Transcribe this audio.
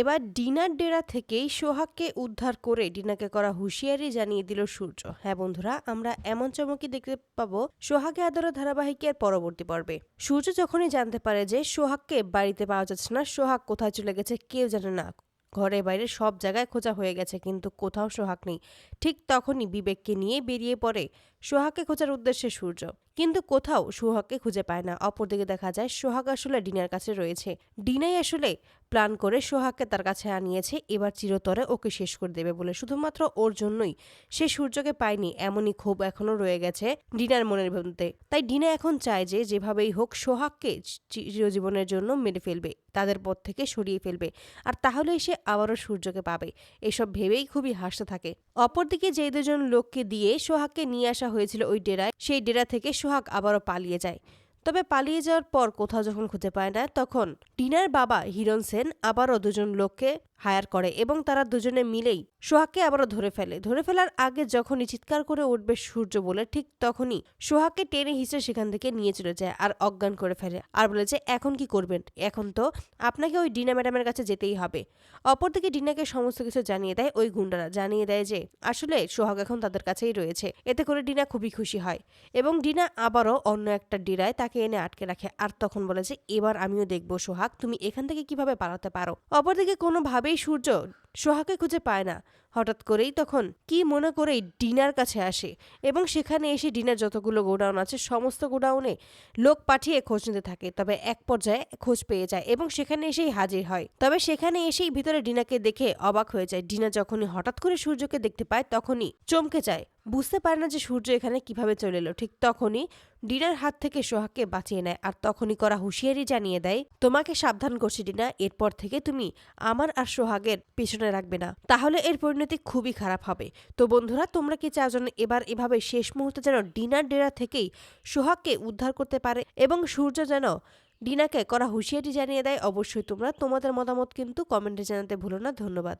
এবার ডিনার ডেরা থেকেই সোহাগকে উদ্ধার করে ডিনাকে করা হুঁশিয়ারি জানিয়ে দিল সূর্য। হ্যাঁ বন্ধুরা, আমরা এমন চমকই দেখতে পাবো সোহাগে আদর ধারাবাহিকের পরবর্তী পর্বে। সূর্য যখনই জানতে পারে যে সোহাগকে বাড়িতে পাওয়া যাচ্ছে না, সোহাগ কোথায় চলে গেছে কেউ জানে না, ঘরে বাইরে সব জায়গায় খোঁজা হয়ে গেছে কিন্তু কোথাও সোহাগ নেই, ঠিক তখনই বিবেককে নিয়ে বেরিয়ে পড়ে সোহাগকে খোঁজার উদ্দেশ্যে সূর্য। কিন্তু কোথাও সোহাগকে খুঁজে পায় না। অপরদিকে দেখা যায় সোহাগ আসলে ডিনার কাছে রয়েছে। ডিনাই আসলে প্ল্যান করে সোহাগকে তার কাছে আনিয়েছে, এবার চিরতরে ওকে শেষ করে দেবে বলে। শুধুমাত্র ওর জন্যই সে সূর্যকে পায়নি, এমনই ক্ষোভ এখনো রয়ে গেছে ডিনার মনের মধ্যে। তাই ডিনা এখন চায় যে যেভাবেই হোক সোহাগকে চিরজীবনের জন্য মেরে ফেলবে, তাদের পথ থেকে সরিয়ে ফেলবে, আর তাহলেই সে আবারও সূর্যকে পাবে। এসব ভেবেই খুবই হাসতে থাকে। অপরদিকে যে দুজন লোককে দিয়ে সোহাগকে নিয়ে আসা হয়েছিল ওই ডেরায়, সেই ডেরা থেকে সোহাগ আবারও পালিয়ে যায়। তবে পালিয়ে যাওয়ার পর কোথাও যখন খুঁজে পায় না, তখন টিনার বাবা হিরণ সেন আবারও দুজন লোককে হায়ার করে এবং তারা দুজনে মিলেই সোহাগকে আবারও ধরে ফেলে। ধরে ফেলার আগে যখনই চিৎকার করে উঠবে সূর্য বলে, ঠিক তখনই সোহাগকে টেনে হিঁচড়ে সেখান থেকে নিয়ে চলে যায় আর অজ্ঞান করে ফেলে, আর বলে যে এখন কি করবেন, এখন তো আপনাকে ওই ডিনা ম্যাডামের কাছে যেতেই হবে। অপরদিকে ডিনাকে সমস্ত কিছু জানিয়ে দেয় ওই গুন্ডারা, জানিয়ে দেয় যে আসলে সোহাগ এখন তাদের কাছেই রয়েছে। এতে করে ডিনা খুবই খুশি হয় এবং ডিনা আবারও অন্য একটা ডেরায় তাকে এনে আটকে রাখে, আর তখন বলে যে এবার আমিও দেখবো সোহাগ তুমি এখান থেকে কিভাবে পালাতে পারো। অপরদিকে কোনোভাবেই সূর্য সোহাগকে খুঁজে পায় না। হঠাৎ করেই তখন কি মনে করেই ডিনার কাছে আসে এবং সেখানে এসে ডিনার যতগুলো গোডাউন আছে সমস্ত গোডাউনে লোক পাঠিয়ে খোঁজ নিতে থাকে। তবে এক পর্যায়ে খোঁজ পেয়ে যায় এবং সেখানে এসেই হাজির হয়। তবে সেখানে এসেই ভিতরে ডিনাকে দেখে অবাক হয়ে যায়। ডিনা যখনই হঠাৎ করে সূর্যকে দেখতে পায় তখনই চমকে যায়, বুঝতে পারে না যে সূর্য এখানে কিভাবে চলে এলো। ঠিক তখনই ডিনার হাত থেকে সোহাগকে বাঁচিয়ে নেয় আর তখনই করা হুঁশিয়ারি জানিয়ে দেয়, তোমাকে সাবধান করছি ডিনা, এরপর থেকে তুমি আমার আর সোহাগের পেছনে রাখবে না, তাহলে এর পরিণতি খুবই খারাপ হবে। তো বন্ধুরা, তোমরা কি চাও যেন এবার এভাবে শেষ মুহূর্তে যেন ডিনার ডেরা থেকেই সোহাগকে উদ্ধার করতে পারে এবং সূর্য যেন ডিনাকে করা হুঁশিয়ারি জানিয়ে দেয়? অবশ্যই তোমরা তোমাদের মতামত কিন্তু কমেন্টে জানাতে ভুলো না। ধন্যবাদ।